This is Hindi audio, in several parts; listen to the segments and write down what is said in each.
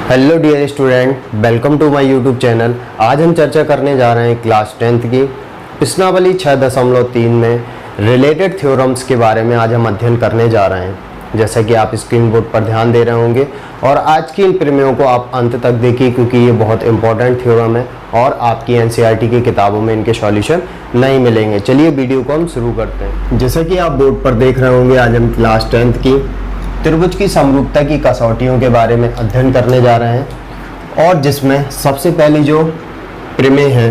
Hello dear student, welcome to my YouTube channel. आज हम चर्चा करने जा रहे हैं क्लास 10th की प्रश्नावली 6.3 में रिलेटेड थ्योरम्स के बारे में आज हम अध्ययन करने जा रहे हैं। जैसा कि आप स्क्रीन बोर्ड पर ध्यान दे रहे होंगे और आज की इन प्रमेयों को आप अंत तक देखिए क्योंकि ये बहुत इंपॉर्टेंट थ्योरम है और आपकी एनसीईआरटी की किताबों में इनके सॉल्यूशन नहीं मिलेंगे। चलिए वीडियो को हम शुरू करते हैं। जैसा कि आप बोर्ड पर देख रहे होंगे, आज हम क्लास 10th की त्रिभुज की समरूपता की कसौटियों के बारे में अध्ययन करने जा रहे हैं और जिसमें सबसे पहली जो प्रमेय है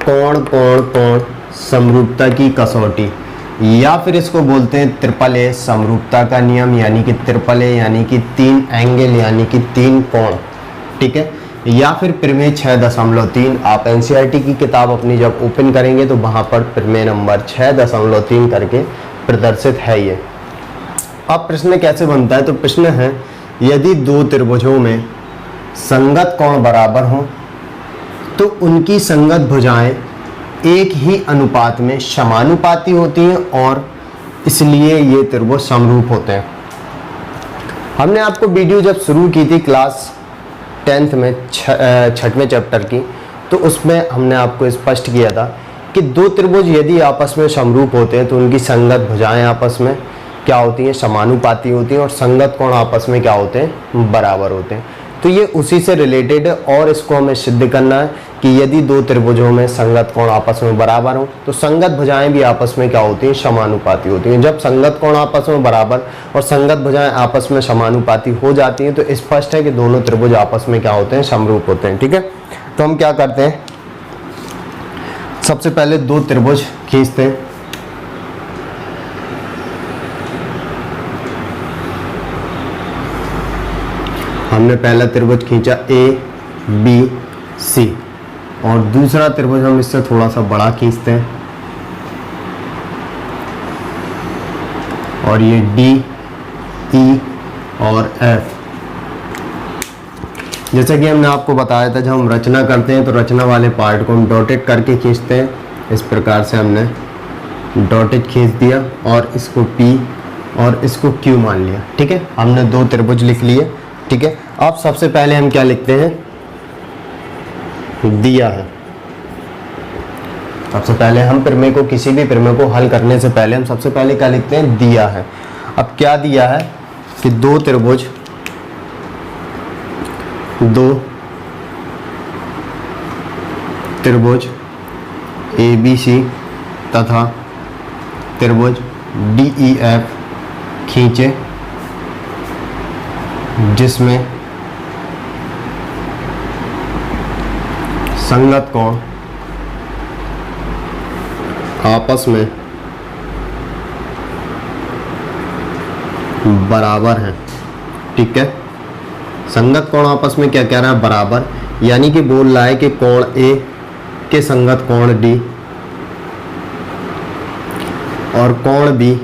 कोण कोण कोण समरूपता की कसौटी, या फिर इसको बोलते हैं ट्रिपल ए समरूपता का नियम, यानी कि ट्रिपल ए यानी कि 3 एंगल यानी कि 3 कोण, ठीक है। या फिर प्रमेय 6.3 आप एनसीईआरटी की किताब अपनी जब ओपन करेंगे तो वहाँ पर प्रमेय नंबर 6.3 करके प्रदर्शित है ये। अब प्रश्न कैसे बनता है, तो प्रश्न है यदि दो त्रिभुजों में संगत कोण बराबर हों तो उनकी संगत भुजाएं एक ही अनुपात में समानुपाती होती हैं और इसलिए ये त्रिभुज समरूप होते हैं। हमने आपको वीडियो जब शुरू की थी क्लास 10th में 6वें चैप्टर की, तो उसमें हमने आपको स्पष्ट किया था कि दो त्रिभुज यदि आपस में समरूप होते हैं तो उनकी संगत भुजाएं आपस में क्या होती हैं, समानुपाती होती हैं और संगत कोण आपस में क्या होते हैं, बराबर होते हैं। तो ये उसी से रिलेटेड है और इसको हमें सिद्ध करना है कि यदि दो त्रिभुजों में संगत कोण आपस में बराबर हो तो संगत भुजाएं भी आपस में क्या होती हैं, समानुपाती होती हैं। जब संगत कोण आपस में बराबर और संगत भुजाएं आपस में समानुपाती हो जाती हैं तो स्पष्ट है कि दोनों त्रिभुज आपस में क्या होते हैं, समरूप होते हैं, ठीक है। तो हम क्या करते हैं, सबसे पहले दो त्रिभुज खींचते हैं। हमने पहला त्रिभुज खींचा ABC और दूसरा त्रिभुज हम इससे थोड़ा सा बड़ा खींचते हैं और ये DE और F। जैसा कि हमने आपको बताया था, जब हम रचना करते हैं तो रचना वाले पार्ट को हम डॉटेड करके खींचते हैं। इस प्रकार से हमने डॉटेड खींच दिया और इसको P और इसको Q मान लिया, ठीक है। हमने दो त्रिभुज लिख लिए, ठीक है। अब सबसे पहले हम क्या लिखते हैं, दिया है। सबसे पहले हम प्रमेय को, किसी भी प्रमेय को हल करने से पहले हम सबसे पहले क्या लिखते हैं, दिया है। अब क्या दिया है कि दो त्रिभुज ABC तथा त्रिभुज DEF खींचे जिसमें संगत कोण आपस में बराबर हैं, ठीक है। संगत कोण आपस में क्या कह रहा है, बराबर, यानी कि बोल रहा है कि कोण A के संगत कोण D और कोण B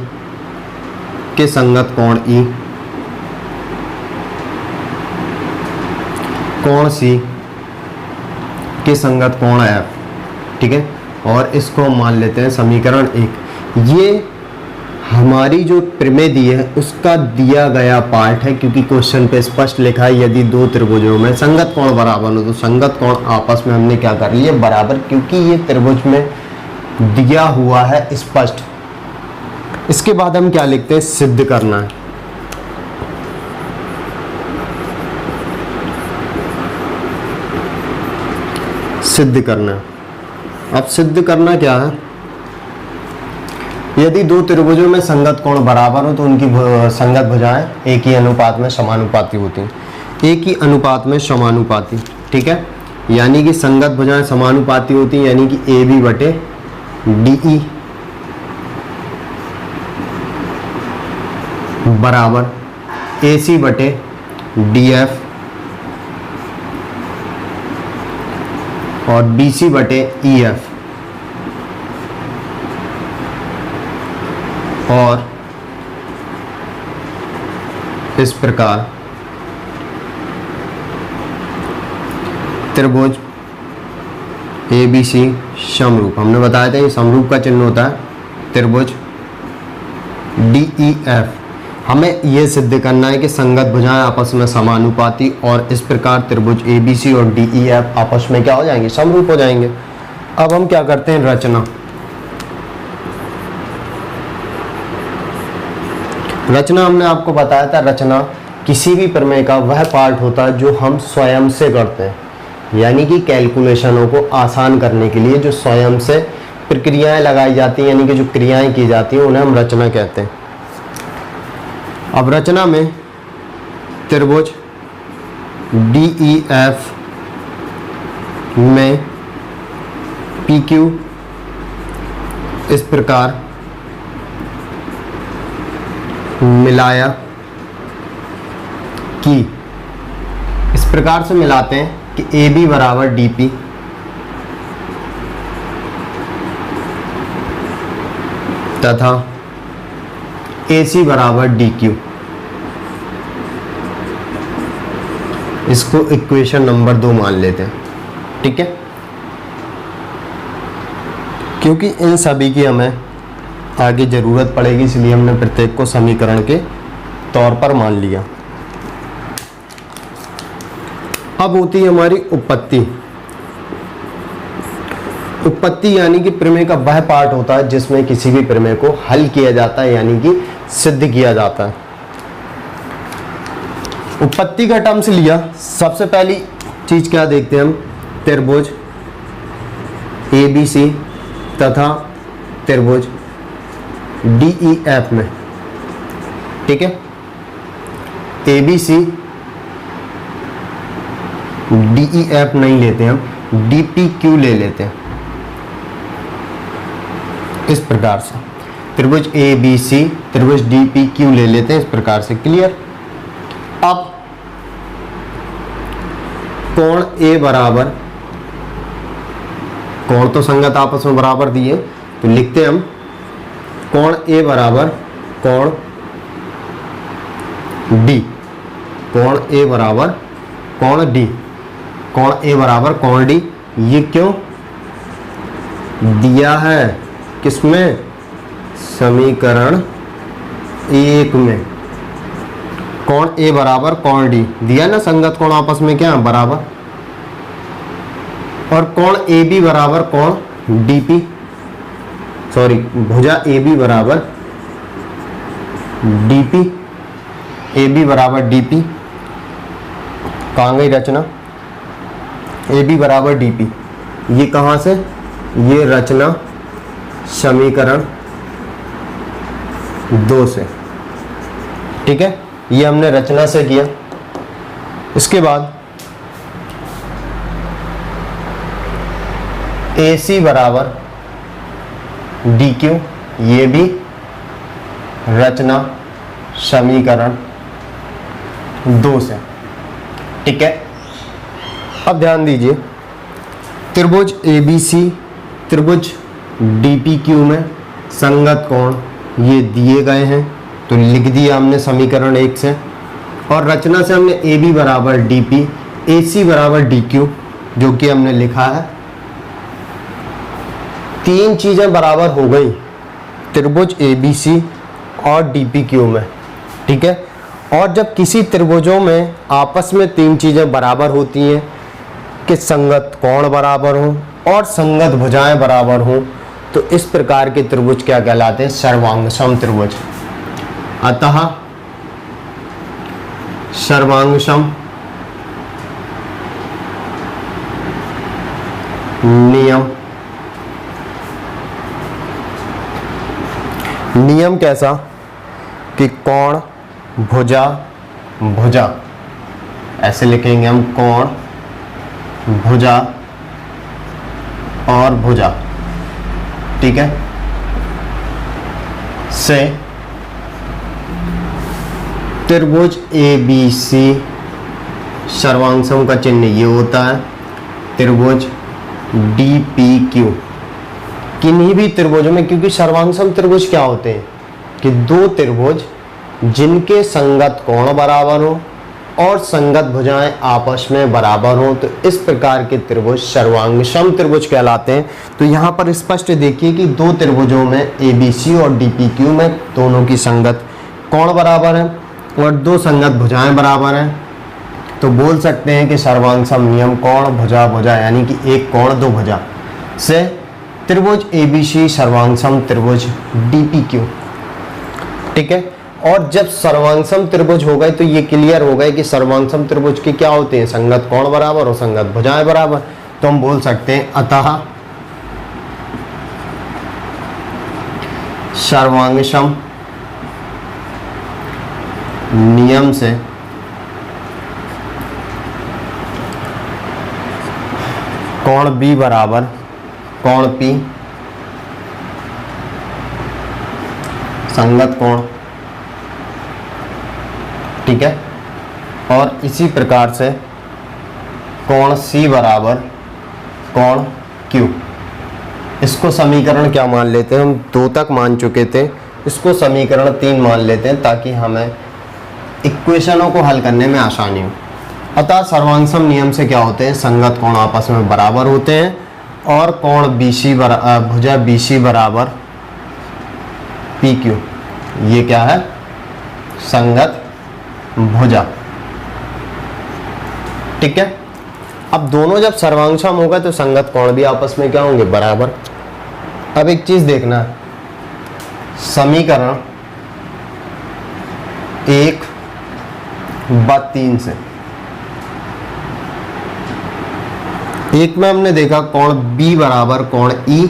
के संगत कोण E, कोण C के संगत कोण F, ठीक है। और इसको मान लेते हैं समीकरण 1। ये हमारी जो प्रमेय दी है उसका दिया गया पार्ट है, क्योंकि क्वेश्चन पे स्पष्ट लिखा है यदि दो त्रिभुजों में संगत कोण बराबर हो तो संगत कोण आपस में हमने क्या कर लिया, बराबर, क्योंकि ये त्रिभुज में दिया हुआ है स्पष्ट। इसके बाद हम क्या लिखते हैं, सिद्ध करना है। सिद्ध करना। अब सिद्ध करना क्या है, यदि दो त्रिभुजों में संगत कोण बराबर हो तो उनकी संगत भुजाएं एक ही अनुपात में समानुपाती होती हैं, एक ही अनुपात में समानुपाती, ठीक है। यानी कि संगत भुजाएं समानुपाती होती हैं, यानी कि AB बटे DE बराबर AC बटे DF और BC बटे EF और इस प्रकार त्रिभुज ABC समरूप। हमने बताया था ये समरूप का चिन्ह होता है त्रिभुज DEF। हमें ये सिद्ध करना है कि संगत भुजाएं आपस में समानुपाती और इस प्रकार त्रिभुज ABC और DEF आपस में क्या हो जाएंगे, समरूप हो जाएंगे। अब हम क्या करते हैं, रचना। रचना हमने आपको बताया था, रचना किसी भी प्रमेय का वह पार्ट होता है जो हम स्वयं से करते हैं, यानी कि कैलकुलेशनों को आसान करने के लिए जो स्वयं से प्रक्रियाएं लगाई जाती हैं, यानी कि जो क्रियाएं की जाती हैं, उन्हें हम रचना कहते हैं। अब रचना में त्रिभुज DEF में PQ इस प्रकार मिलाया कि, इस प्रकार से मिलाते हैं कि AB बराबर DP तथा AC बराबर DQ। इसको इक्वेशन नंबर 2 मान लेते हैं, ठीक है, क्योंकि इन सभी की हमें आगे जरूरत पड़ेगी, इसलिए हमने प्रत्येक को समीकरण के तौर पर मान लिया। अब होती है हमारी उत्पत्ति। उत्पत्ति यानी कि प्रमेय का वह पार्ट होता है जिसमें किसी भी प्रमेय को हल किया जाता है, यानी कि सिद्ध किया जाता है। उत्पत्ति का टर्म्स लिया, सबसे पहली चीज क्या देखते हैं हम, त्रिभुज ABC तथा त्रिभुज DEF में, ठीक है। ABC DEF नहीं लेते हम, DPQ ले लेते हैं। इस प्रकार से त्रिभुज ABC त्रिभुज DPQ ले लेते हैं, इस प्रकार से, क्लियर। अब कोण A बराबर, कोण तो संगत आपस में बराबर दिए, तो लिखते हैं हम कोण A बराबर कोण D, कोण A बराबर कोण D, कोण A बराबर कोण D। ये क्यों दिया है, किसमें, समीकरण 1 में। कोण A बराबर कोण D दिया ना, संगत कोण आपस में क्या है, बराबर, और कोण AB बराबर कोण DP, सॉरी भुजा AB बराबर DP, AB बराबर DP। कहाँ गई रचना, AB बराबर DP, ये कहाँ से, ये रचना समीकरण 2 से, ठीक है, ये हमने रचना से किया। इसके बाद AC बराबर DQ, ये भी रचना समीकरण 2 से, ठीक है। अब ध्यान दीजिए, त्रिभुज ABC त्रिभुज DPQ में संगत कोण ये दिए गए हैं, तो लिख दिया हमने समीकरण 1 से, और रचना से हमने AB बराबर DP AC बराबर DQ जो कि हमने लिखा है। तीन चीजें बराबर हो गई त्रिभुज ABC और DPQ में, ठीक है। और जब किसी त्रिभुजों में आपस में तीन चीजें बराबर होती हैं कि संगत कोण बराबर हो और संगत भुजाएं बराबर हो, तो इस प्रकार के त्रिभुज क्या कहलाते हैं, सर्वांगसम त्रिभुज। अतः सर्वांगसम नियम कैसा कि कोण भुजा भुजा, ऐसे लिखेंगे हम, कोण भुजा और भुजा, ठीक है, से त्रिभुज ABC सर्वांगसम का चिन्ह ये होता है, त्रिभुज DPQ किन्हीं भी त्रिभुजों में, क्योंकि सर्वांगसम त्रिभुज क्या होते हैं कि दो त्रिभुज जिनके संगत कोण बराबर हो और संगत भुजाएं आपस में बराबर हो, तो इस प्रकार के त्रिभुज सर्वांगसम त्रिभुज कहलाते हैं। तो यहाँ पर स्पष्ट देखिए कि दो त्रिभुजों में ABC और DPQ में दोनों की संगत कोण बराबर है और दो संगत भुजाएं बराबर हैं, तो बोल सकते हैं कि सर्वांग नियम कोण भुजा भुजा यानी कि एक कोण दो भुजा से त्रिभुज ABC सर्वांग त्रिभुज DPQ। ठीक है, और जब सर्वांग त्रिभुज हो गए तो ये क्लियर हो गए कि सर्वांग त्रिभुज के क्या होते हैं, संगत कोण बराबर और संगत भुजाएं बराबर। तो हम बोल सकते हैं अतः सर्वांग नियम से कोण B बराबर कोण P संगत कोण। ठीक है, और इसी प्रकार से कोण C बराबर कोण Q। इसको समीकरण क्या मान लेते हैं, हम 2 तक मान चुके थे, इसको समीकरण 3 मान लेते हैं ताकि हमें इक्वेशनों को हल करने में आसानी हो। अतः सर्वांग नियम से क्या होते हैं, संगत कोण आपस में बराबर होते हैं और कोण भुजा BC बराबर PQ। ये क्या है, संगत भुजा। ठीक है, अब दोनों जब सर्वांग होगा तो संगत कोण भी आपस में क्या होंगे, बराबर। अब एक चीज देखना है, समीकरण 1/3 से 1 में हमने देखा कोण B बराबर कोण E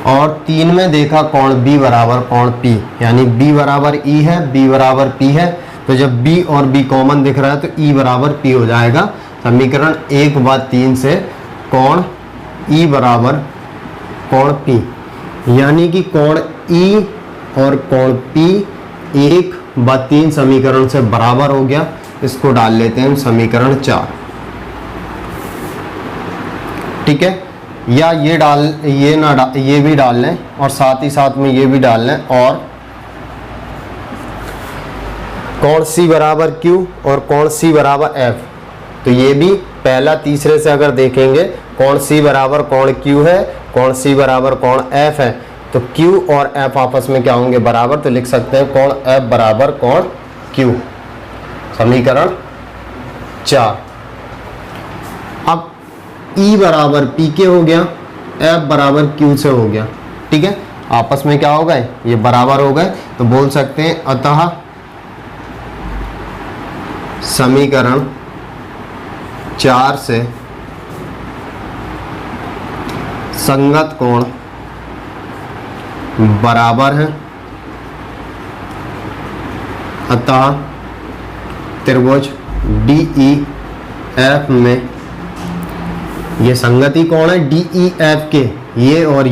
और 3 में देखा कोण B बराबर कोण P, यानी B बराबर E है, B बराबर P है, तो जब B और B कॉमन दिख रहा है तो E बराबर P हो जाएगा। समीकरण 1/3 से कोण E बराबर कोण P, यानी कि कोण E और कोण P 1/3 समीकरण से बराबर हो गया। इसको डाल लेते हैं हम समीकरण 4। ठीक है, या ये भी डाल लें और साथ ही साथ में ये भी डाल लें, और कोण C बराबर Q और कोण C बराबर F। तो ये भी पहला तीसरे से अगर देखेंगे, कोण C बराबर कोण Q है, कोण C बराबर कोण F है, तो Q और F आपस में क्या होंगे, बराबर। तो लिख सकते हैं कोण F बराबर कोण Q, समीकरण 4। अब E बराबर P के हो गया, F बराबर Q से हो गया। ठीक है, आपस में क्या हो गए, ये बराबर हो गए। तो बोल सकते हैं अतः समीकरण 4 से संगत कोण बराबर है, अतः त्रिभुज DEF में ये संगति कोण है DEF के, ये और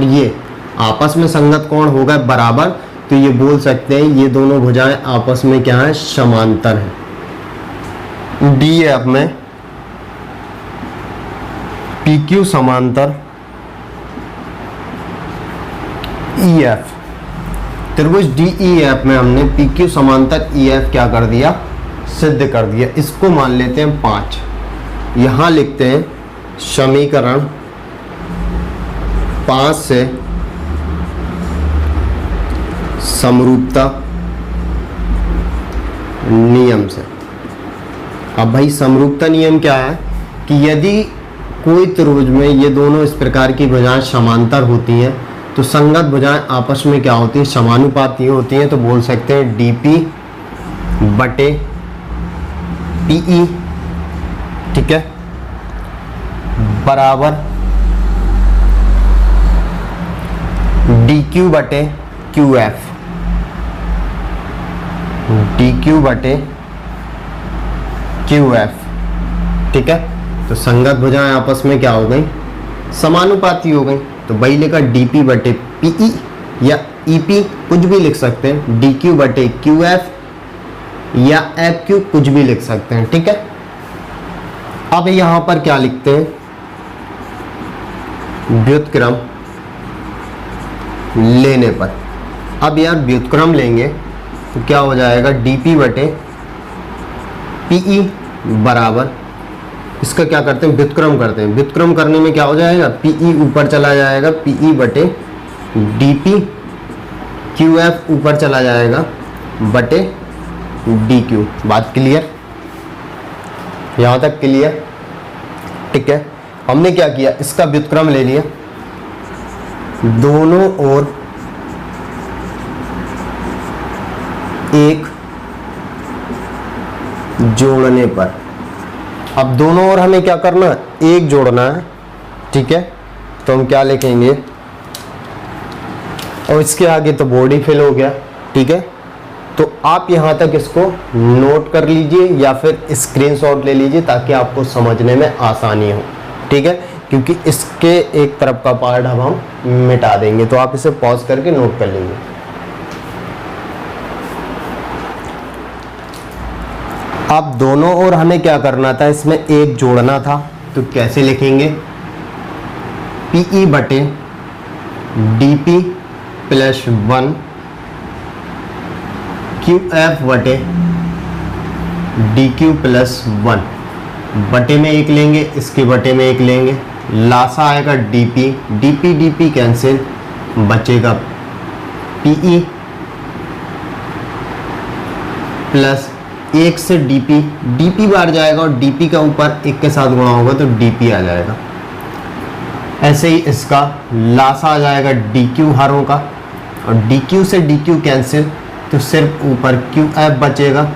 ये आपस में संगत कोण हो गए बराबर। तो ये बोल सकते हैं ये दोनों भुजाएं आपस में क्या है, समांतर है। DEF में PQ समांतर EF, त्रिभुज DEF में हमने PQ समांतर EF क्या कर दिया, सिद्ध कर दिया। इसको मान लेते हैं 5। यहां लिखते हैं समीकरण 5 से समरूपता नियम से। अब भाई समरूपता नियम क्या है कि यदि कोई त्रिभुज में ये दोनों इस प्रकार की भुजाएं समांतर होती हैं तो संगत भुजाएं आपस में क्या होती हैं, समानुपाती होती हैं। तो बोल सकते हैं DP बटे PE, ठीक है, बराबर DQ बटे QF, DQ बटे QF। ठीक है, तो संगत भुजाएं आपस में क्या हो गई, समानुपाती हो गई। तो वही लिखा DP बटे PE या EP कुछ भी लिख सकते हैं, DQ बटे QF या FQ कुछ भी लिख सकते हैं। ठीक है, अब यहां पर क्या लिखते हैं, व्युत्क्रम लेने पर। अब यार व्युत्क्रम लेंगे तो क्या हो जाएगा, DP बटे PE बराबर, इसका क्या करते हैं, व्युत्क्रम करते हैं। व्युत्क्रम करने में क्या हो जाएगा, PE ऊपर चला जाएगा, PE बटे DP क्यू एफ ऊपर चला जाएगा बटे डी क्यू। बात क्लियर? यहाँ तक क्लियर? ठीक है, हमने क्या किया, इसका व्युत्क्रम ले लिया, दोनों ओर एक जोड़ने पर। अब दोनों ओर हमें क्या करना है, एक जोड़ना है। ठीक है, तो हम क्या लिखेंगे, और इसके आगे तो बॉडी फिल हो गया। ठीक है, तो आप यहां तक इसको नोट कर लीजिए या फिर स्क्रीनशॉट ले लीजिए ताकि आपको समझने में आसानी हो। ठीक है, क्योंकि इसके एक तरफ का पार्ट अब हम मिटा देंगे, तो आप इसे पॉज करके नोट कर लीजिए। अब दोनों ओर हमें क्या करना था, इसमें एक जोड़ना था, तो कैसे लिखेंगे, पीई बटे डीपी प्लस 1 क्यू एफ बटे डी क्यू प्लस 1। बटे में एक लेंगे, इसके बटे में एक लेंगे, लासा आएगा डीपी, डीपी डीपी कैंसिल, बचेगा पीई प्लस एक से डीपी, डीपी बाहर जाएगा और डीपी का ऊपर एक के साथ गुणा होगा तो डीपी आ जाएगा। ऐसे ही इसका लासा आ जाएगा डी क्यू हरों का, और डी क्यू से डी क्यू कैंसिल, तो सिर्फ ऊपर क्यू एफ बचेगा,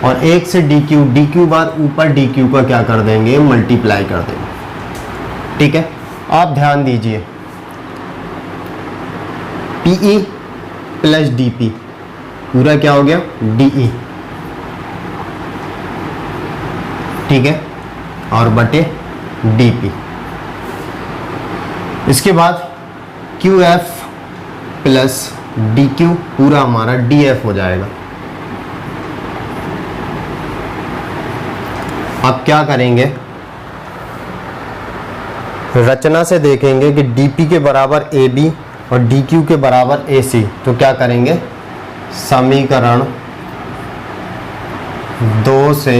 और एक से डी क्यू बार ऊपर डी क्यू का क्या कर देंगे, मल्टीप्लाई कर देंगे। ठीक है, आप ध्यान दीजिए, पीई प्लस डीपी पूरा क्या हो गया, डीई। ठीक है, और बटे डीपी। इसके बाद Q F plus D Q पूरा हमारा डी एफ हो जाएगा। अब क्या करेंगे, रचना से देखेंगे कि डीपी के बराबर ए बी और डी क्यू के बराबर ए सी, तो क्या करेंगे, समीकरण 2 से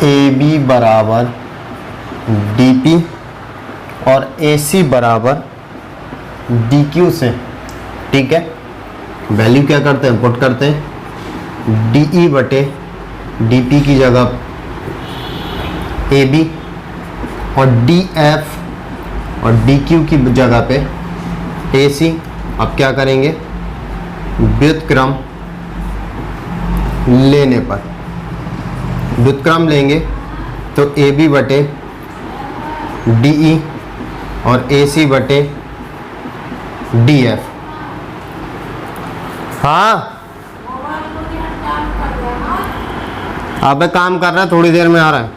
ए बी बराबर डी पी और ए सी बराबर डी क्यू से। ठीक है, वैल्यू क्या करते हैं, पुट करते हैं, डी ई बटे डी पी की जगह ए बी और डी एफ और डी क्यू की जगह पे ए सी। अब क्या करेंगे, व्युत्क्रम लेने पर, व्युत्क्रम लेंगे तो ए बी बटे डी ई और ए सी बटे डी एफ। हाँ, अब काम कर रहा है, थोड़ी देर में आ रहा है।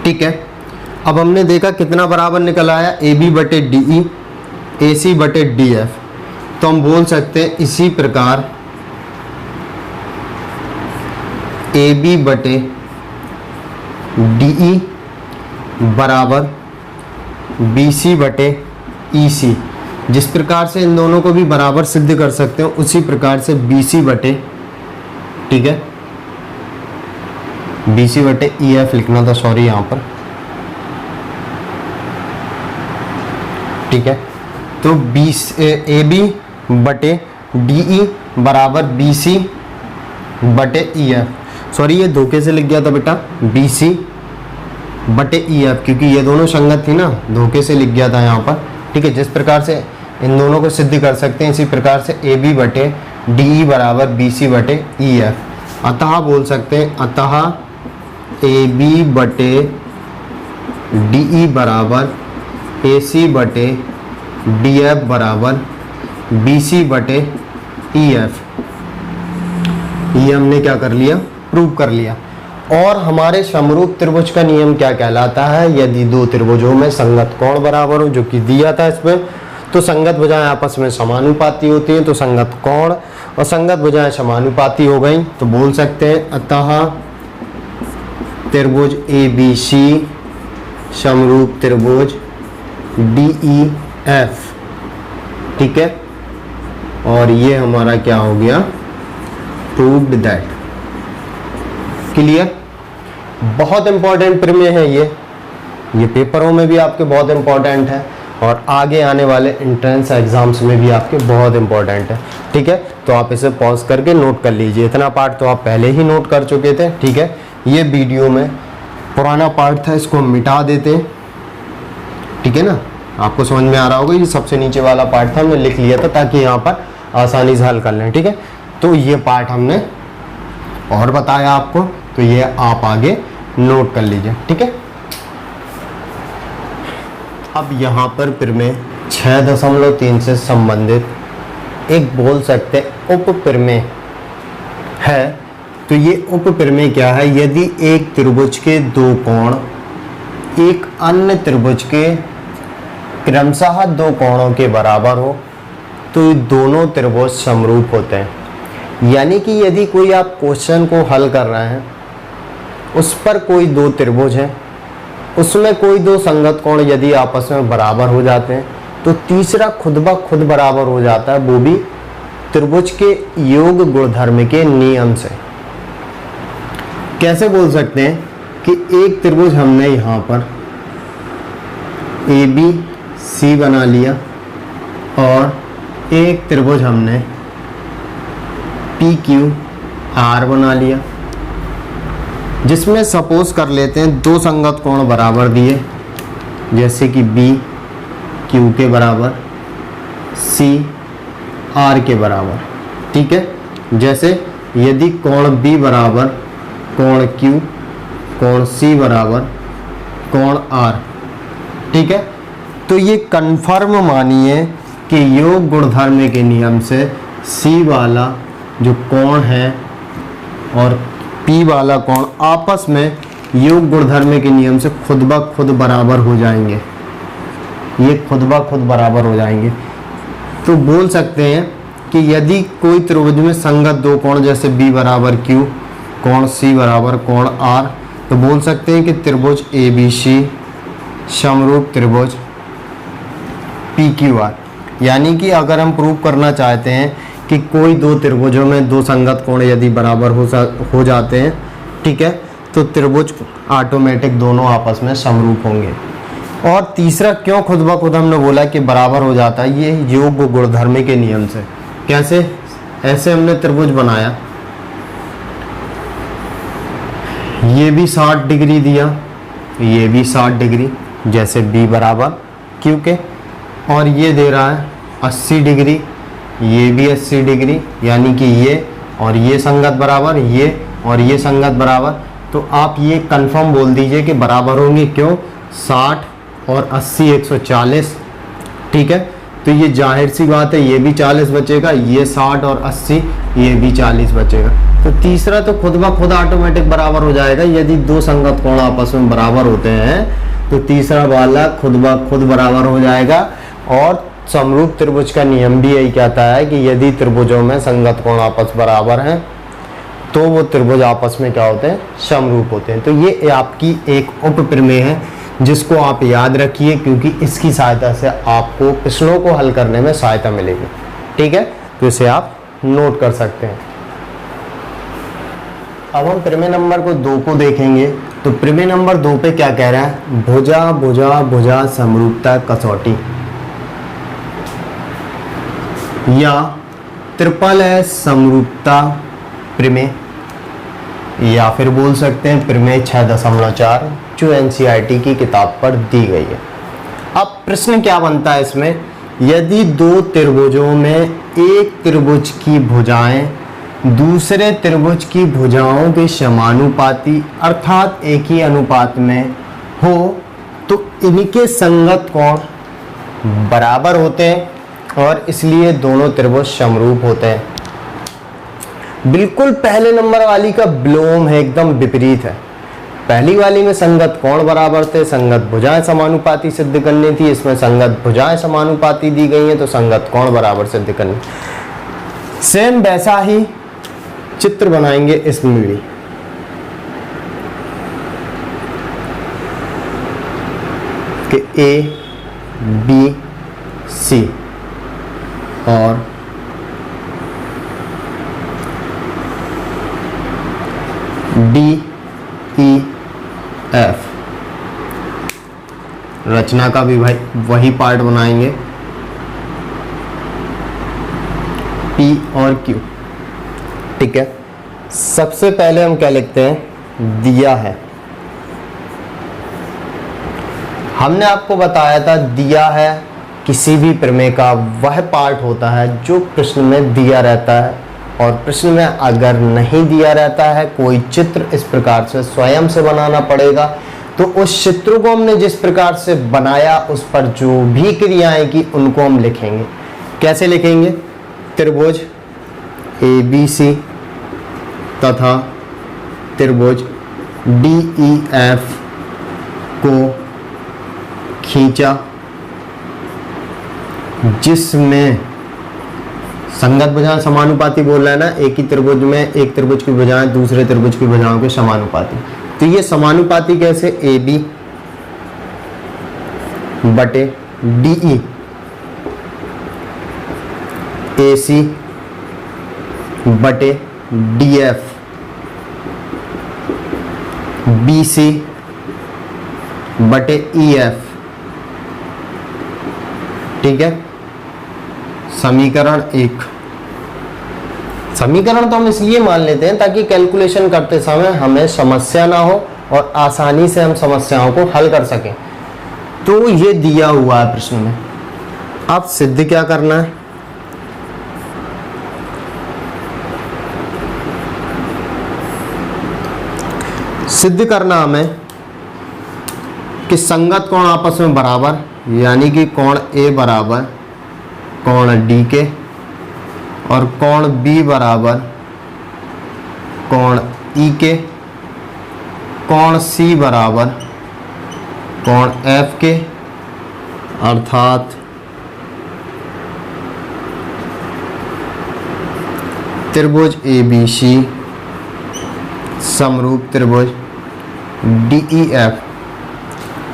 ठीक है, अब हमने देखा कितना बराबर निकल आया, ए बी बटे डी ई, ए सी बटे डी एफ। तो हम बोल सकते हैं इसी प्रकार ए बी बटे डी ई बराबर बी सी बटे ई सी। जिस प्रकार से इन दोनों को भी बराबर सिद्ध कर सकते हो उसी प्रकार से बी सी बटे, ठीक है, बी सी बटे ई एफ लिखना था, सॉरी यहाँ पर। ठीक है, तो ए बी बटे डी ई बराबर बी सी बटे ई एफ। सॉरी, ये धोखे से लिख गया था बेटा, बी सी बटे ई एफ, क्योंकि ये दोनों संगत थी ना, धोखे से लिख गया था यहाँ पर। ठीक है, जिस प्रकार से इन दोनों को सिद्ध कर सकते हैं इसी प्रकार से ए बी बटे डी ई बराबर बी सी बटे ई एफ। अतः बोल सकते हैं, अतः ए बी बटे डी ई बराबर ए सी बटे डी एफ बराबर बी सी बटे ई एफ। ये हमने क्या कर लिया, प्रूव कर लिया। और हमारे समरूप त्रिभुज का नियम क्या कहलाता है, यदि दो त्रिभुजों में संगत कोण बराबर हो, जो कि दिया था इसमें, तो संगत भुजाएं आपस में समानुपाती होती हैं, तो संगत कोण और संगत भुजाएं समानुपाती हो गई, तो बोल सकते हैं अतः त्रिभुज ए बी सी समरूप त्रिभुज डी ई एफ। ठीक है, और ये हमारा क्या हो गया, प्रूव्ड दैट। क्लियर। बहुत इंपॉर्टेंट प्रमेय है ये पेपरों में भी आपके बहुत इंपॉर्टेंट है और आगे आने वाले एंट्रेंस एग्जाम्स में भी आपके बहुत इंपॉर्टेंट है। ठीक है, तो आप इसे पॉज करके नोट कर लीजिए। इतना पार्ट तो आप पहले ही नोट कर चुके थे। ठीक है, ये वीडियो में पुराना पार्ट था, इसको मिटा देते। ठीक है ना, आपको समझ में आ रहा होगा। ये सबसे नीचे वाला पार्ट था, हमने लिख लिया था ताकि यहाँ पर आसानी से हल कर लें। ठीक है, तो ये पार्ट हमने और बताया आपको, तो ये आप आगे नोट कर लीजिए। ठीक है, अब यहाँ पर प्रमेय 6.3 से संबंधित एक बोल सकते उप प्रमेय है। तो ये उप प्रमेय क्या है? यदि एक त्रिभुज के दो कोण एक अन्य त्रिभुज के क्रमशः दो कोणों के बराबर हो तो ये दोनों त्रिभुज समरूप होते हैं। यानी कि यदि कोई आप क्वेश्चन को हल कर रहे हैं, उस पर कोई दो त्रिभुज है, उसमें कोई दो संगत कोण यदि आपस में बराबर हो जाते हैं तो तीसरा खुद ब खुद बराबर हो जाता है, वो भी त्रिभुज के योग गुणधर्म के नियम से। कैसे बोल सकते हैं कि एक त्रिभुज हमने यहाँ पर ए बी सी बना लिया और एक त्रिभुज हमने पी क्यू आर बना लिया, जिसमें सपोज कर लेते हैं दो संगत कोण बराबर दिए, जैसे कि बी क्यू के बराबर, सी आर के बराबर। ठीक है, जैसे यदि कोण बी बराबर कोण क्यू, कोण सी बराबर कोण आर। ठीक है, तो ये कन्फर्म मानिए कि योग गुणधर्म के नियम से सी वाला जो कोण है और पी वाला कोण आपस में योग गुणधर्म के नियम से खुद ब खुद बराबर हो जाएंगे। ये खुद ब खुद बराबर हो जाएंगे। तो बोल सकते हैं कि यदि कोई त्रिभुज में संगत दो कोण जैसे बी बराबर क्यू, कोण सी बराबर कोण आर, तो बोल सकते हैं कि त्रिभुज ए बी सी समरूप त्रिभुज पी क्यू आर। यानी कि अगर हम प्रूव करना चाहते हैं कि कोई दो त्रिभुजों में दो संगत कोण यदि बराबर हो जाते हैं, ठीक है, तो त्रिभुज ऑटोमेटिक दोनों आपस में समरूप होंगे। और तीसरा क्यों खुद ब खुद हमने बोला कि बराबर हो जाता है? ये योग गुणधर्म के नियम से। कैसे? ऐसे हमने त्रिभुज बनाया, ये भी 60 डिग्री दिया, ये भी 60 डिग्री, जैसे b बराबर q के, और ये दे रहा है 80 डिग्री, ये भी 80 डिग्री, यानी कि ये और ये संगत बराबर, ये और ये संगत बराबर। तो आप ये कंफर्म बोल दीजिए कि बराबर होंगे। क्यों? 60 और 80 140। ठीक है, तो ये जाहिर सी बात है, ये भी 40 बचेगा, ये 60 और 80 ये भी 40 बचेगा। तो तीसरा तो खुद ब खुद ऑटोमेटिक बराबर हो जाएगा। यदि दो संगत कोण आपस में बराबर होते हैं तो तीसरा वाला खुद ब खुद बराबर हो जाएगा। और समरूप त्रिभुज का नियम भी यही कहता है कि यदि त्रिभुजों में संगत कोण आपस बराबर हैं तो वो त्रिभुज आपस में क्या होते हैं? समरूप होते हैं। तो ये आपकी एक उप प्रमेय है जिसको आप याद रखिए, क्योंकि इसकी सहायता से आपको प्रश्नों को हल करने में सहायता मिलेगी। ठीक है, तो इसे आप नोट कर सकते हैं। अब हम प्रमेय नंबर 2 को देखेंगे। तो प्रमेय नंबर 2 पे क्या कह रहा है? भुजा भुजा भुजा समरूपता कसौटी, या ट्रिपल एस समरूपता प्रमेय, या फिर बोल सकते हैं प्रमेय 6.4, जो एनसीईआरटी की किताब पर दी गई है। अब प्रश्न क्या बनता है इसमें? यदि दो त्रिभुजों में एक त्रिभुज की भुजाएं दूसरे त्रिभुज की भुजाओं के समानुपाती अर्थात एक ही अनुपात में हो तो इनके संगत कोण बराबर होते हैं और इसलिए दोनों त्रिभुज समरूप होते हैं। बिल्कुल पहले नंबर वाली का विलोम है, एकदम विपरीत है। पहली वाली में संगत कोण बराबर थे, संगत भुजाएं समानुपाती सिद्ध करनी थी। इसमें संगत भुजाएं समानुपाती दी गई हैं तो संगत कोण बराबर सिद्ध करनी। सेम वैसा ही चित्र बनाएंगे इसमें भी। कि ए बी सी और डी ई रचना का भी भाई वही पार्ट बनाएंगे, P और Q। ठीक है, सबसे पहले हम क्या लिखते हैं, दिया है। हमने आपको बताया था दिया है किसी भी प्रमेय का वह पार्ट होता है जो प्रश्न में दिया रहता है, और प्रश्न में अगर नहीं दिया रहता है, कोई चित्र इस प्रकार से स्वयं से बनाना पड़ेगा, तो उस चित्र को हमने जिस प्रकार से बनाया उस पर जो भी क्रियाएं की उनको हम लिखेंगे। कैसे लिखेंगे, त्रिभुज ABC तथा त्रिभुज DEF को खींचा जिसमें संगत भुजाएं समानुपाती बोल रहा है ना, एक ही त्रिभुज में एक त्रिभुज की भुजाएं दूसरे त्रिभुज की भुजाओं के समानुपाती। तो ये समानुपाती कैसे, AB बटे DE, AC बटे DF, BC बटे EF। ठीक है, समीकरण 1। समीकरण तो हम इसलिए मान लेते हैं ताकि कैलकुलेशन करते समय हमें समस्या ना हो और आसानी से हम समस्याओं को हल कर सकें। तो ये दिया हुआ है प्रश्न में। अब सिद्ध क्या करना है, सिद्ध करना हमें कि संगत कोण आपस में बराबर, यानी कि कोण A बराबर कोण D के और कोण B बराबर कोण E के, कोण C बराबर कोण F के, अर्थात त्रिभुज ABC समरूप त्रिभुज DEF।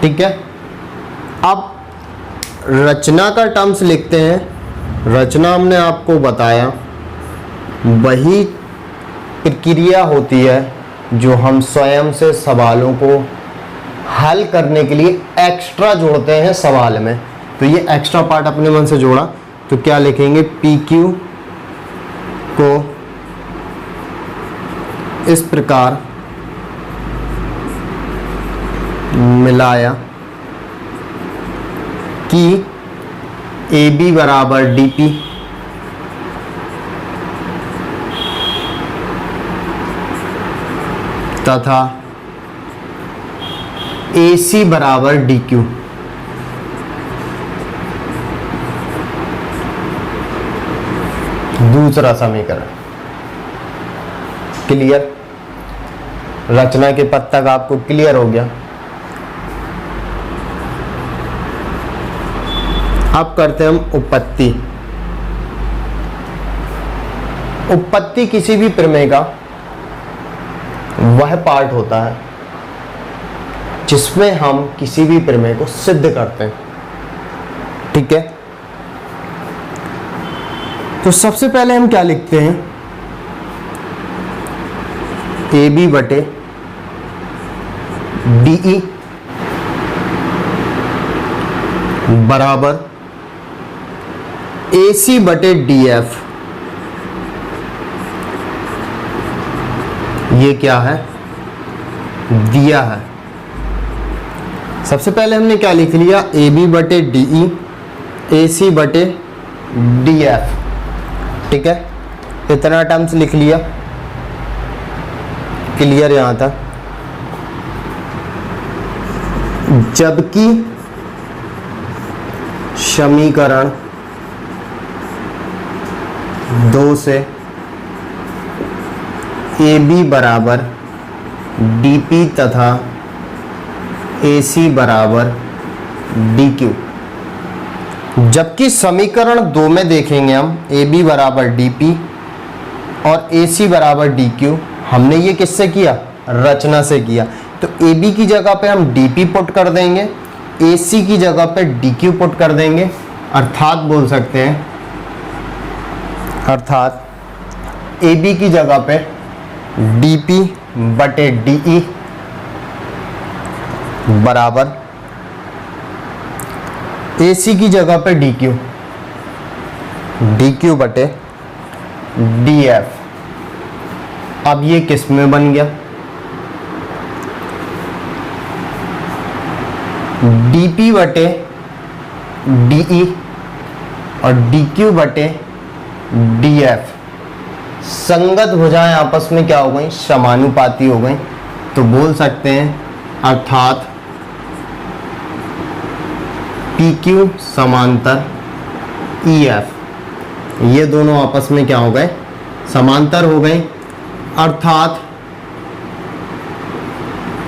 ठीक है, अब रचना का टर्म्स लिखते हैं। रचना हमने आपको बताया वही प्रक्रिया होती है जो हम स्वयं से सवालों को हल करने के लिए एक्स्ट्रा जोड़ते हैं सवाल में। तो ये एक्स्ट्रा पार्ट अपने मन से जोड़ा, तो क्या लिखेंगे, PQ को इस प्रकार मिलाया कि AB बराबर DP तथा AC बराबर DQ। दूसरा समीकरण क्लियर, रचना के पद तक आपको क्लियर हो गया। अब करते हैं हम उपपत्ति। उपपत्ति किसी भी प्रमेय का वह पार्ट होता है जिसमें हम किसी भी प्रमेय को सिद्ध करते हैं। ठीक है, तो सबसे पहले हम क्या लिखते हैं, AB बटे DE बराबर AC बटे DF। ये क्या है, दिया है। सबसे पहले हमने क्या लिख लिया, AB बटे DE, AC बटे DF। ठीक है, इतना टर्म्स लिख लिया, क्लियर यहां तक। जबकि समीकरण 2 से AB बराबर DP तथा AC बराबर DQ। जबकि समीकरण 2 में देखेंगे हम AB बराबर DP और AC बराबर DQ, हमने ये किससे किया, रचना से किया। तो AB की जगह पे हम DP पुट कर देंगे, AC की जगह पे DQ पुट कर देंगे, अर्थात बोल सकते हैं, अर्थात AB की जगह पे DP बटे DE बराबर AC की जगह पे DQ, DQ बटे DF। अब ये किस में बन गया, DP बटे DE और DQ बटे DF। संगत भुजाएं आपस में क्या हो गई, समानुपाती हो गई। तो बोल सकते हैं अर्थात PQ समांतर EF, ये दोनों आपस में क्या हो गए, समांतर हो गए। अर्थात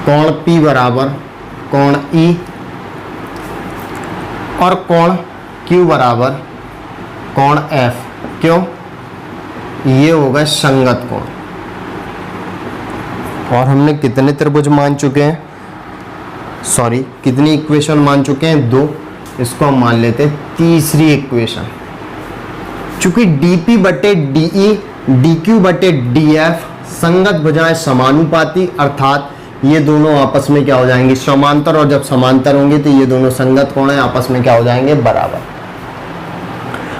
कोण P बराबर कोण E और कोण Q बराबर कोण F। क्यों, ये हो गए संगत कोण। और हमने कितने त्रिभुज मान चुके हैं, सॉरी कितनी इक्वेशन मान चुके हैं, 2। इसको हम मान लेते हैं तीसरी इक्वेशन। चूंकि DP बटे DE DQ बटे DF संगत भुजाएं समानुपाती, अर्थात ये दोनों आपस में क्या हो जाएंगे, समांतर। और जब समांतर होंगे तो ये दोनों संगत कोण है, आपस में क्या हो जाएंगे, बराबर।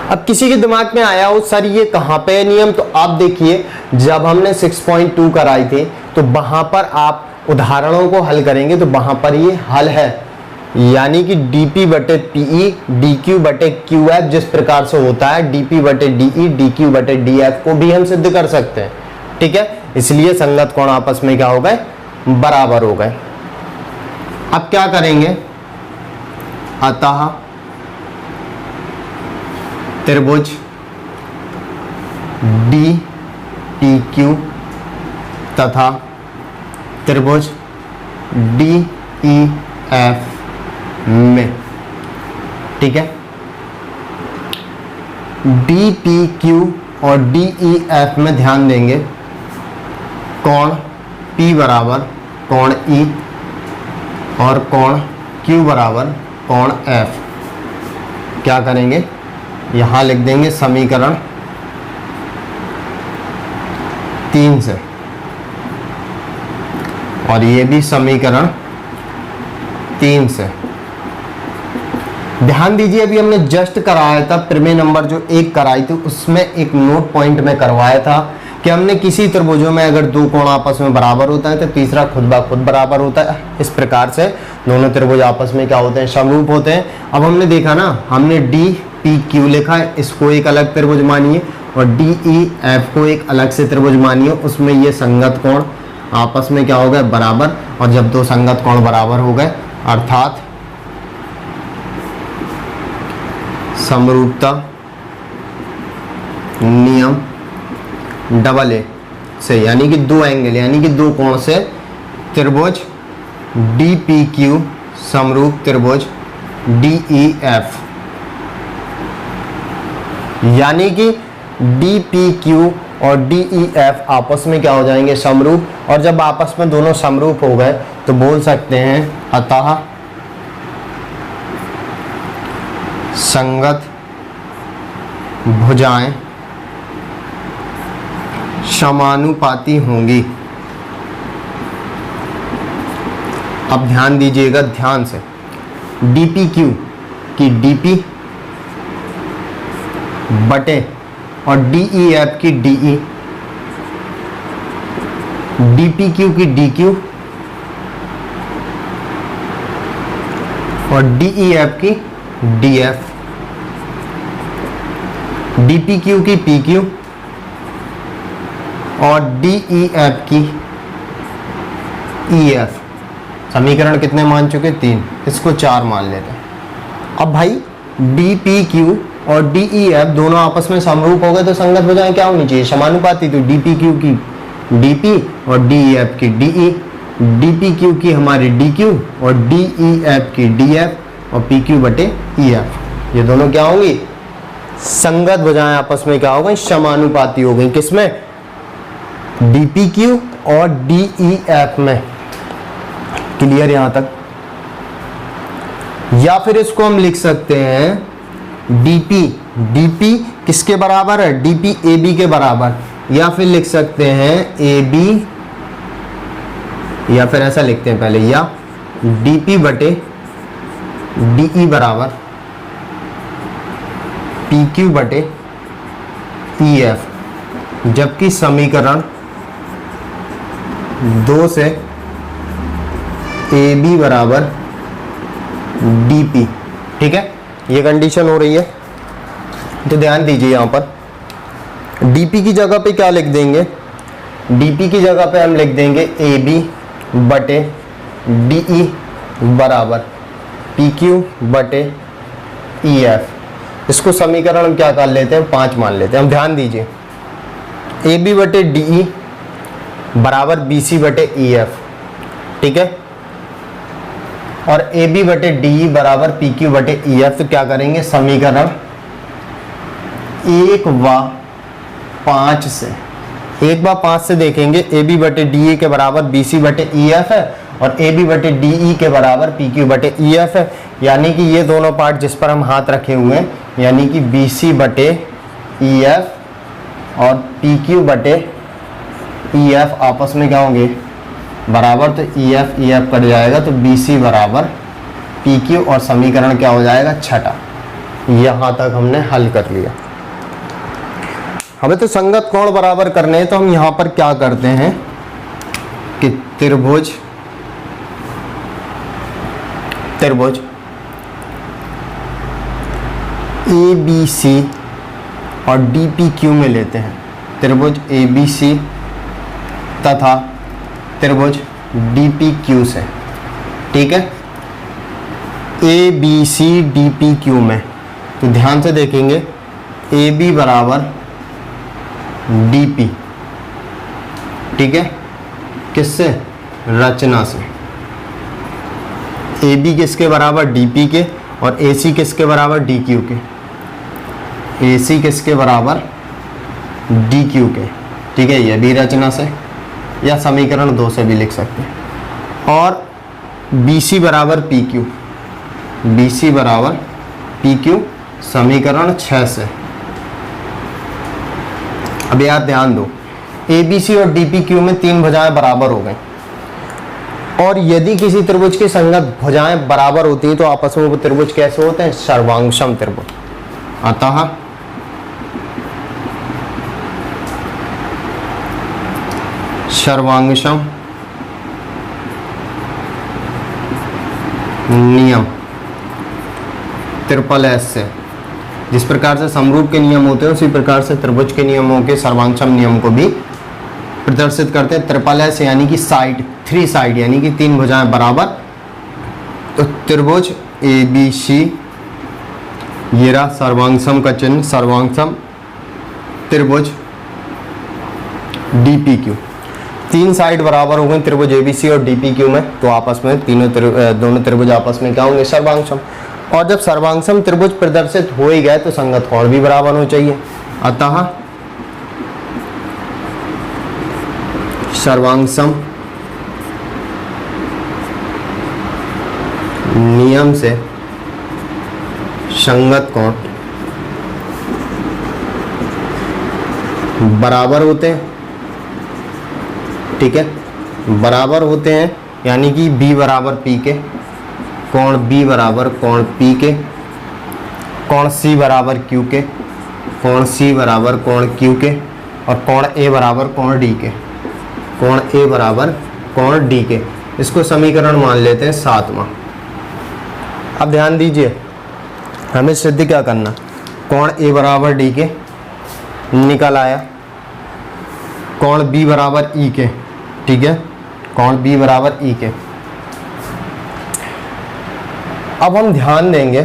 अब किसी के दिमाग में आया हो सर ये कहाँ पे है नियम, तो आप देखिए जब हमने 6.2 कराई थे तो वहां पर आप उदाहरणों को हल करेंगे तो वहां पर ये हल है। यानी कि DP बटे PE DQ बटे QF जिस प्रकार से होता है, DP बटे DE DQ बटे DF को भी हम सिद्ध कर सकते हैं। ठीक है, इसलिए संगत कोण आपस में क्या हो गए, बराबर हो गए। अब क्या करेंगे, अतः त्रिभुज DPQ तथा त्रिभुज DEF में, ठीक है, DPQ और DEF में ध्यान देंगे कोण P बराबर कोण E और कोण Q बराबर कोण F। क्या करेंगे, यहां लिख देंगे समीकरण 3 से, और ये भी समीकरण 3 से। ध्यान दीजिए अभी हमने जस्ट कराया था प्रमेय नंबर जो 1 कराई थी, उसमें एक नोट पॉइंट में करवाया था कि हमने किसी त्रिभुजों में अगर 2 कोण आपस में बराबर होता है तो तीसरा खुद ब खुद बराबर होता है। इस प्रकार से दोनों त्रिभुज आपस में क्या होते हैं, समरूप होते हैं। अब हमने देखा ना, हमने DPQ लिखा है, इसको एक अलग त्रिभुज मानिए, और DEF को एक अलग से त्रिभुज मानिए। उसमें ये संगत कोण आपस में क्या हो गए, बराबर। और जब 2 संगत कोण बराबर हो गए अर्थात समरूपता नियम डबल ए से, यानी कि 2 एंगल यानी कि 2 कोण से त्रिभुज DPQ समरूप त्रिभुज DEF, यानी कि DPQ और DEF आपस में क्या हो जाएंगे, समरूप। और जब आपस में दोनों समरूप हो गए तो बोल सकते हैं अतः संगत भुजाएं समानुपाती होंगी। अब ध्यान दीजिएगा ध्यान से, DPQ की DP बटे और DEF की DE, DPQ की DQ और DEF की DF, DPQ की PQ और DEF की EF। समीकरण कितने मान चुके, 3, इसको 4 मान लेते हैं। अब भाई DPQ और DEF दोनों आपस में समरूप हो गए तो संगत भुजाएं क्या होनी चाहिए, समानुपाती। तो DPQ की DP और DEF की DE, DPQ की हमारी DQ और DEF की DF और PQ बटे EF, ये दोनों क्या होंगी, संगत भुजाएं आपस में क्या हो गई, समानुपाती हो गई। किसमें, DPQ और DEF में। क्लियर यहां तक। या फिर इसको हम लिख सकते हैं DP किसके बराबर है, DP AB के बराबर। या फिर लिख सकते हैं AB, या फिर ऐसा लिखते हैं पहले, या DP बटे DE बराबर पी क्यू बटे ई एफ, जबकि समीकरण 2 से ए बी बराबर डी पी। ठीक है, ये कंडीशन हो रही है। तो ध्यान दीजिए, यहाँ पर डीपी की जगह पे क्या लिख देंगे, डीपी की जगह पे हम लिख देंगे ए बी बटे डीई बराबर पी क्यू बटे ई एफ। इसको समीकरण हम क्या कर लेते हैं, 5 मान लेते हैं। हम ध्यान दीजिए, ए बी बटे डीई बराबर बी सी बटे ई एफ। ठीक है, और ए बी बटे डीई बराबर पी क्यू बटे ई एफ। तो क्या करेंगे, समीकरण 1 व 5 से, 1 व 5 से देखेंगे ए बी बटे डी के बराबर बी सी बटे ई एफ है और ए बी बटे डी ई के बराबर पी क्यू बटे ई एफ है। यानी कि ये दोनों पार्ट जिस पर हम हाथ रखे हुए हैं, यानी कि बी सी बटे ई एफ और पी क्यू बटे ई एफ आपस में क्या होंगे, बराबर। तो ई एफ कट जाएगा, तो बी सी बराबर पी क्यू और समीकरण क्या हो जाएगा, 6। यहाँ तक हमने हल कर लिया। हमें तो संगत कोण बराबर करने हैं, तो हम यहाँ पर क्या करते हैं कि त्रिभुज ए बी सी और डी पी क्यू में लेते हैं, त्रिभुज ए बी सी तथा त्रिभुज डी पी क्यू से। ठीक है, A B C D P Q में, तो ध्यान से देखेंगे ए बी बराबर डी पी। ठीक है, किससे, रचना से। ए बी किसके बराबर, डी पी के, और ए सी किसके बराबर, डी क्यू के। ए सी किसके बराबर, डी क्यू के। ठीक है, यह भी रचना से, या समीकरण 2 से भी लिख सकते हैं। और बी सी बराबर पी क्यू, बी सी बराबर पी क्यू समीकरण 6 से। अब यार ध्यान दो, ए बी सी और डी पी क्यू में 3 भुजाएं बराबर हो गई, और यदि किसी त्रिभुज की संगत भुजाएं बराबर होती हैं तो आपस में वो त्रिभुज कैसे होते हैं, सर्वांगसम त्रिभुज। अतः सर्वांगसम नियम ट्रिपल एस से, जिस प्रकार से समरूप के नियम होते हैं उसी प्रकार से त्रिभुज के नियमों के सर्वांगसम नियम को भी प्रदर्शित करते हैं। ट्रिपल एस यानी कि साइड, 3 साइड यानी कि 3 भुजाएं बराबर। तो त्रिभुज ए बी सी, ये रहा सर्वांगसम का चिन्ह, सर्वांगसम त्रिभुज डी पी क्यू। 3 साइड बराबर हो गए त्रिभुज ए बी सी और डी पी क्यू में, तो आपस में दोनों त्रिभुज आपस में क्या होंगे, सर्वांगसम। और जब सर्वांगसम त्रिभुज प्रदर्शित हो ही गए तो संगत कोण भी बराबर होना चाहिए। अतः सर्वांगसम नियम से संगत कोण बराबर होते हैं। ठीक है, बराबर होते हैं, यानी कि B बराबर P के, कोण B बराबर कोण P के, कोण C बराबर Q के, कोण C बराबर कोण Q के, और कोण A बराबर कोण D के, कोण A बराबर कोण D के। इसको समीकरण मान लेते हैं 7वां। अब ध्यान दीजिए, हमें सिद्ध क्या करना, कोण A बराबर D के निकल आया, कोण B बराबर E के। ठीक है, कोण B बराबर E के। अब हम ध्यान देंगे,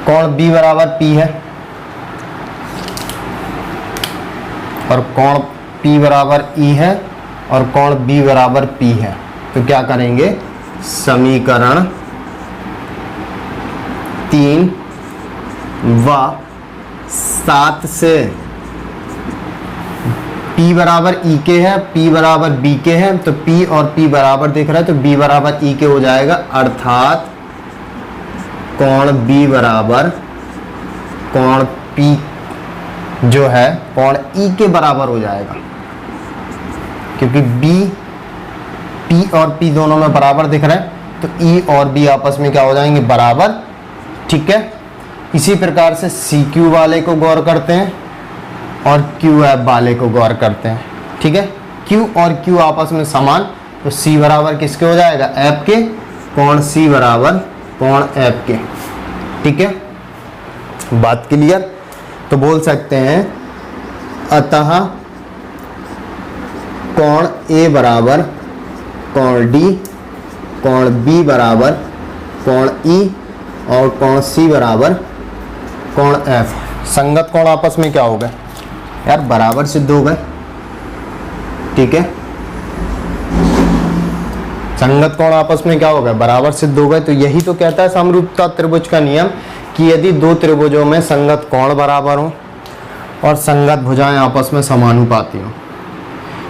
कोण B बराबर P है और कोण P बराबर E है और कोण B बराबर P है। तो क्या करेंगे, समीकरण 3 व 7 से P बराबर E के है, P बराबर B के है, तो P और P बराबर दिख रहा है, तो B बराबर E के हो जाएगा। अर्थात कोण B बराबर कोण P जो है कोण E के बराबर हो जाएगा, क्योंकि P और P दोनों में बराबर दिख रहा है, तो E और B आपस में क्या हो जाएंगे, बराबर। ठीक है, इसी प्रकार से सी क्यू वाले को गौर करते हैं और क्यू एफ वाले को गौर करते हैं। ठीक है, क्यू और क्यू आपस में समान, तो सी बराबर किसके हो जाएगा, एफ के, कोण सी बराबर कोण एफ के। ठीक है, बात क्लियर। तो बोल सकते हैं अतः कोण ए बराबर कोण डी, कोण बी बराबर कोण ई और कोण सी बराबर कोण एफ। संगत कोण आपस में क्या हो गए यार, बराबर सिद्ध हो गए। ठीक है, संगत कोण आपस में क्या हो गए, बराबर सिद्ध हो गए। तो यही तो कहता है समरूपता त्रिभुज का नियम कि यदि दो त्रिभुजों में संगत कोण बराबर हो और संगत भुजाएं आपस में समानुपाती हो।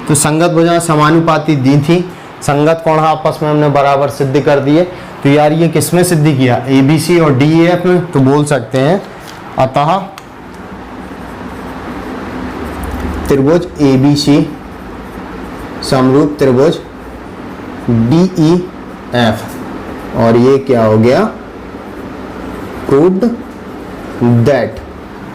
तो संगत भुजाएं समानुपाती दी थी, संगत कोण आपस में हमने बराबर सिद्ध कर दिए। तो यार ये किसमें सिद्ध किया, ए बी सी और डी ए एफ में। तो बोल सकते हैं अतः त्रिभुज ए बी सी समरूप त्रिभुज डी ई एफ। और ये क्या हो गया, प्रूव्ड दैट।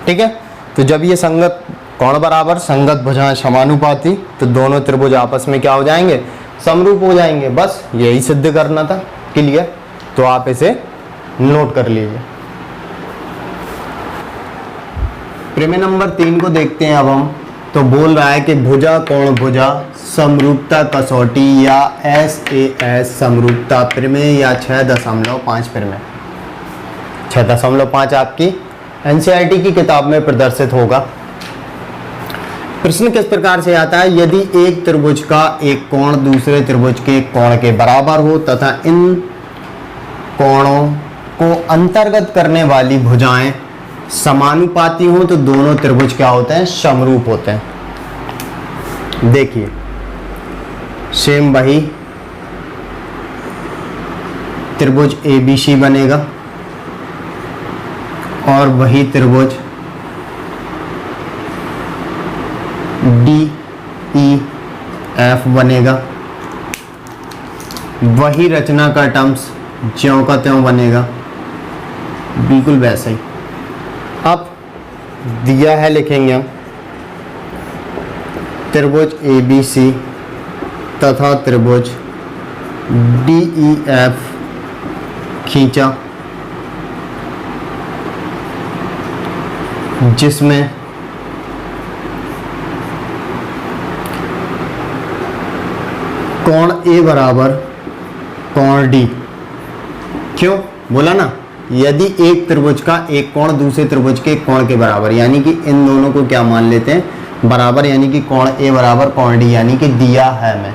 ठीक है, तो जब ये संगत कोण बराबर संगत भुजाएं समानुपाती तो दोनों त्रिभुज आपस में क्या हो जाएंगे, समरूप हो जाएंगे। बस यही सिद्ध करना था, क्लियर। तो आप इसे नोट कर लीजिए। प्रमेय नंबर 3 को देखते हैं अब हम। तो बोल रहा है कि भुजा कोण भुजा समरूपता कसौटी या SAS समरूपता प्रमेय या 6.5 प्रमेय। 6.5 आपकी NCERT की किताब में प्रदर्शित होगा। प्रश्न किस प्रकार से आता है, यदि एक त्रिभुज का एक कोण दूसरे त्रिभुज के कोण के बराबर हो तथा इन कोणों को अंतर्गत करने वाली भुजाएं समानुपाती हो तो दोनों त्रिभुज क्या होते हैं, समरूप होते हैं। देखिए सेम वही त्रिभुज ABC बनेगा और वही त्रिभुज DEF बनेगा, वही रचना का टर्म्स ज्यों का त्यों बनेगा, बिल्कुल वैसा ही। अब दिया है, लिखेंगे हम त्रिभुज ABC तथा त्रिभुज DEF खींचा, जिसमें कोण A बराबर कोण D। क्यों बोला ना, यदि एक त्रिभुज का एक कोण दूसरे त्रिभुज के कोण के बराबर, यानी कि इन दोनों को क्या मान लेते हैं, बराबर, यानी कि कोण A बराबर कोण D, यानी कि दिया है मैं,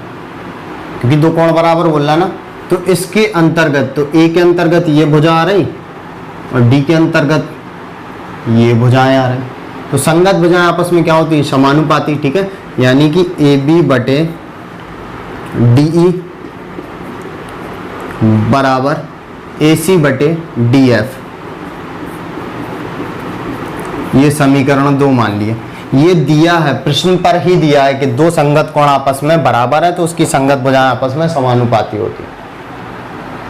क्योंकि दो कोण बराबर बोलना ना। तो इसके अंतर्गत, तो A के अंतर्गत ये भुजा आ रही और D के अंतर्गत ये भुजाएं आ रही, तो संगत भुजाएं आपस में क्या होती है, समानुपाती। ठीक है, यानी कि AB बटे DE बराबर AC बटे DF। ये समीकरण 2 मान लिए। ये दिया है, प्रश्न पर ही दिया है कि दो संगत कोण आपस में बराबर है तो उसकी संगत भुजाएं आपस में समानुपाती होती है,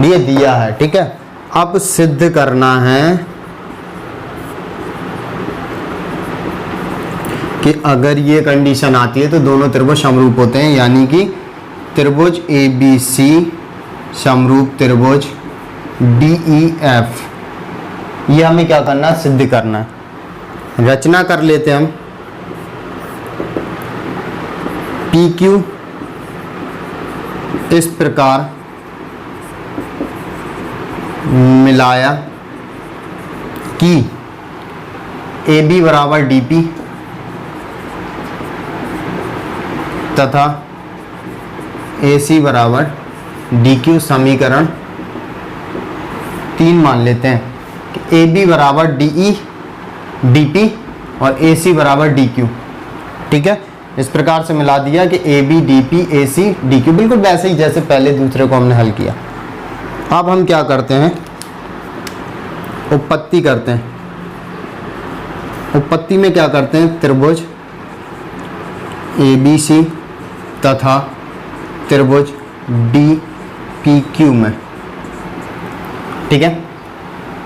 ये दिया है। ठीक है, अब सिद्ध करना है कि अगर ये कंडीशन आती है तो दोनों त्रिभुज समरूप होते हैं, यानी कि त्रिभुज ABC समरूप त्रिभुज DEF। ये हमें क्या करना है, सिद्ध करना है। रचना कर लेते हैं हम। PQ इस प्रकार मिलाया कि AB बराबर DP तथा AC बराबर DQ। समीकरण 3 मान लेते हैं कि AB बराबर DE DP और AC बराबर DQ। ठीक है, इस प्रकार से मिला दिया कि AB DP AC DQ, बिल्कुल वैसे ही जैसे पहले दूसरे को हमने हल किया। अब हम क्या करते हैं, उपपत्ति करते हैं। उपपत्ति में क्या करते हैं, त्रिभुज ABC तथा त्रिभुज DPQ में। ठीक है,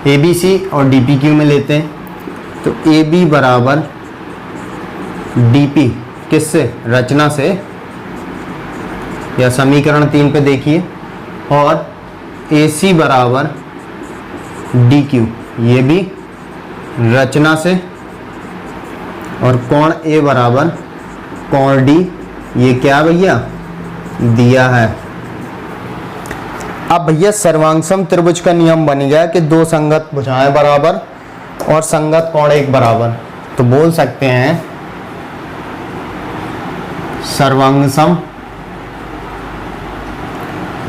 ए बी सी और डी पी क्यू में लेते हैं, तो ए बी बराबर डी पी किससे, रचना से, या समीकरण 3 पे देखिए, और ए सी बराबर डी क्यू, ये भी रचना से, और कोण ए बराबर कोण डी, ये क्या भैया दिया है। अब भैया सर्वांगसम त्रिभुज का नियम बन गया कि दो संगत भुजाएं बराबर और संगत कोण एक बराबर, तो बोल सकते हैं सर्वांगसम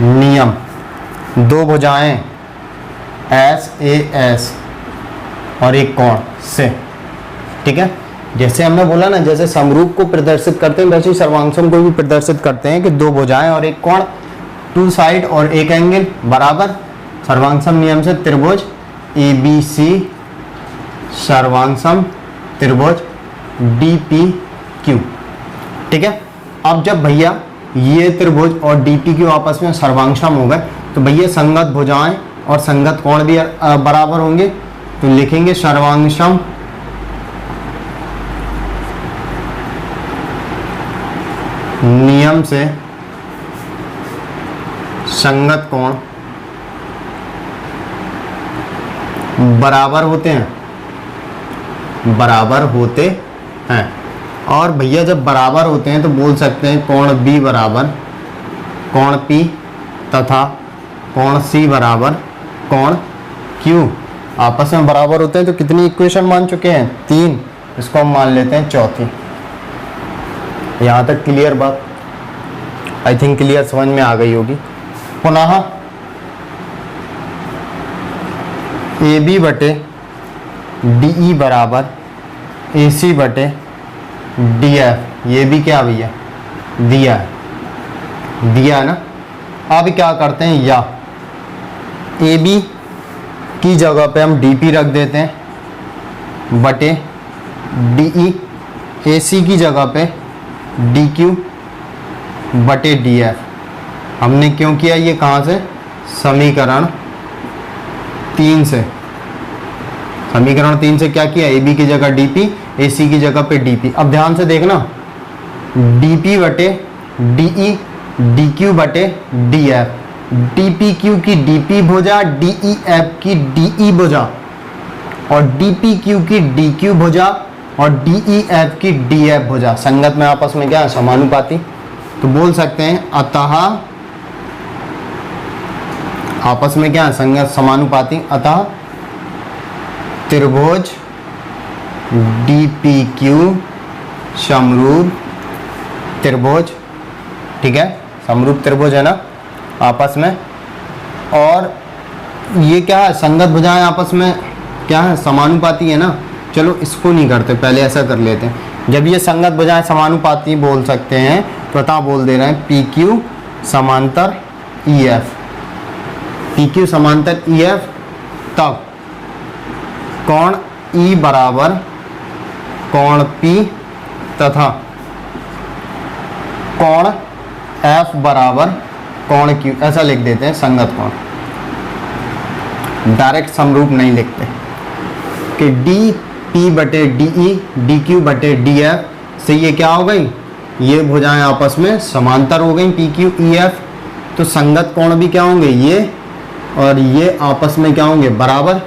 नियम, दो भुजाएं एस ए एस और एक कोण से, ठीक है। जैसे हमने बोला ना, जैसे समरूप को प्रदर्शित करते हैं वैसे ही सर्वांगसम को भी प्रदर्शित करते हैं कि दो भुजाएं और एक कोण, टू साइड और एक एंगल बराबर। सर्वांगसम नियम से त्रिभुज ए बी सी सर्वांगसम त्रिभुज डी पी क्यू, ठीक है। अब जब भैया ये त्रिभुज और डी पी क्यू आपस में सर्वांगसम हो गए तो भैया संगत भुजाएं और संगत कोण भी बराबर होंगे, तो लिखेंगे सर्वांगसम नियम से संगत कोण बराबर होते हैं, बराबर होते हैं। और भैया जब बराबर होते हैं तो बोल सकते हैं कोण बी बराबर कोण पी तथा कोण सी बराबर कोण क्यू, आपस में बराबर होते हैं। तो कितनी इक्वेशन मान चुके हैं, 3, इसको हम मान लेते हैं चौथी। यहाँ तक क्लियर बात, आई थिंक क्लियर समझ में आ गई होगी। पुनः ए बी बटे डी ई बराबर ए सी बटे डी एफ, ये भी क्या भैया दिया है, दिया है ना। अब क्या करते हैं, या ए बी की जगह पे हम डी पी रख देते हैं बटे डी ई, ए सी की जगह पे डी क्यू बटे डी एफ। हमने क्यों किया ये, कहाँ से, समीकरण 3 से। समीकरण 3 से क्या किया, ए बी की जगह डी पी, ए सी की जगह पे डी पी। अब ध्यान से देखना, डी पी बटे डी ई, डी क्यू बटे D F, D P Q की डी पी भुजा, डी ई एफ की डी ई भुजा, और डी पी क्यू की डी क्यू भुजा और डी ई एफ की डी एफ भुजा संगत में आपस में क्या है, समानुपाती। तो बोल सकते हैं अतः आपस में क्या है, संगत समानुपाती। अतः त्रिभुज डी पी क्यू समरूप त्रिभुज, ठीक है, समरूप त्रिभुज है ना आपस में। और ये क्या है, संगत भुजाएं आपस में क्या है, समानुपाती है ना। चलो इसको नहीं करते, पहले ऐसा कर लेते हैं। जब ये संगत भुजाएं समानुपाती बोल सकते हैं तो अतः बोल दे रहे हैं पी क्यू समांतर ई एफ, पी क्यू समांतर ई एफ। तब कोण ई बराबर कोण पी तथा कोण एफ बराबर कोण क्यू, ऐसा लिख देते हैं संगत कोण। डायरेक्ट समरूप नहीं लिखते कि डी पी बटे डी ई, डी क्यू बटे डी एफ से ये क्या हो गई, ये भुजाएं आपस में समांतर हो गई, पी क्यू ई एफ। तो संगत कोण भी क्या होंगे, ये और ये आपस में क्या होंगे, बराबर,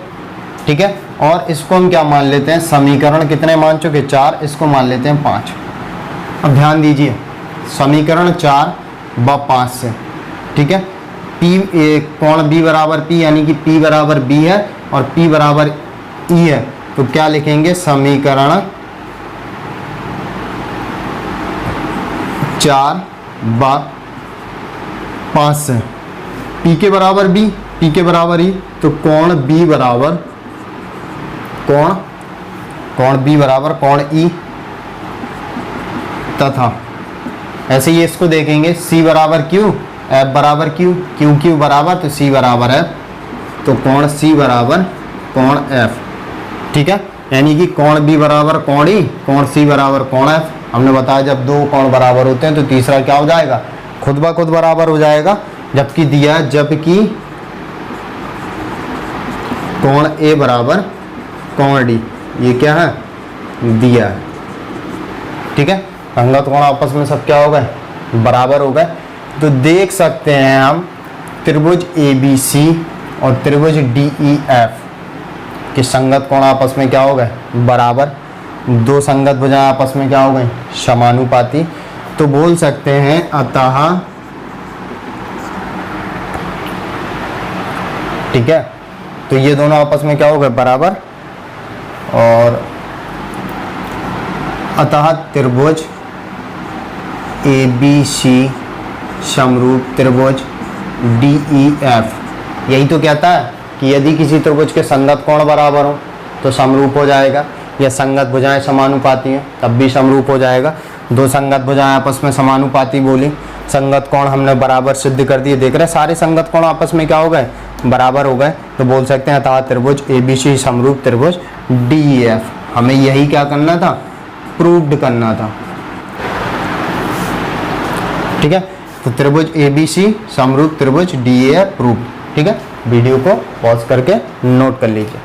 ठीक है। और इसको हम क्या मान लेते हैं, समीकरण कितने मान चुके, 4, इसको मान लेते हैं 5। अब ध्यान दीजिए, समीकरण 4 व 5 से, ठीक है, पी कोण बी बराबर पी, यानी कि पी बराबर बी है और पी बराबर ई है। तो क्या लिखेंगे, समीकरण 4 व 5 से पी के बराबर बी, पी के बराबर ई, तो कोण बी बराबर कोण बी बराबर कोण ई तथा ऐसे ही इसको देखेंगे सी बराबर क्यू, एफ बराबर क्यू, क्यू क्यू बराबर तो सी बराबर एफ, तो कोण सी बराबर कोण एफ, ठीक है। यानी कि कोण बी बराबर कोण ई, कोण सी बराबर कोण एफ। हमने बताया जब दो कोण बराबर होते हैं तो तीसरा क्या हो जाएगा, खुद ब खुद बराबर हो जाएगा। जबकि दिया, जबकि कोण ए बराबर कोण डी, ये क्या है, दिया है। ठीक है, संगत कोण आपस में सब क्या हो गए, बराबर हो गए। तो देख सकते हैं हम त्रिभुज ABC और त्रिभुज DEF कि संगत कोण आपस में क्या हो गए, बराबर। दो संगत भुजाएं आपस में क्या हो गई, समानुपाती। तो बोल सकते हैं अतः, ठीक है, तो ये दोनों आपस में क्या हो गए, बराबर। और अतः त्रिभुज ABC समरूप त्रिभुज DEF, यही तो कहता है कि यदि किसी त्रिभुज के संगत कोण बराबर हो तो समरूप हो जाएगा, या संगत भुजाएं समानुपाती हैं तब भी समरूप हो जाएगा। दो संगत भुजाएं आपस में समानुपाती बोली, संगत कोण हमने बराबर सिद्ध कर दिए। देख रहे हैं सारे संगत कोण आपस में क्या हो गए, बराबर हो गए। तो बोल सकते हैं अतः त्रिभुज ABC समरूप त्रिभुज DEF। हमें यही क्या करना था, प्रूव्ड करना था। ठीक है, तो त्रिभुज ABC समरूप त्रिभुज DEF प्रूव। ठीक है, वीडियो को पॉज करके नोट कर लीजिए।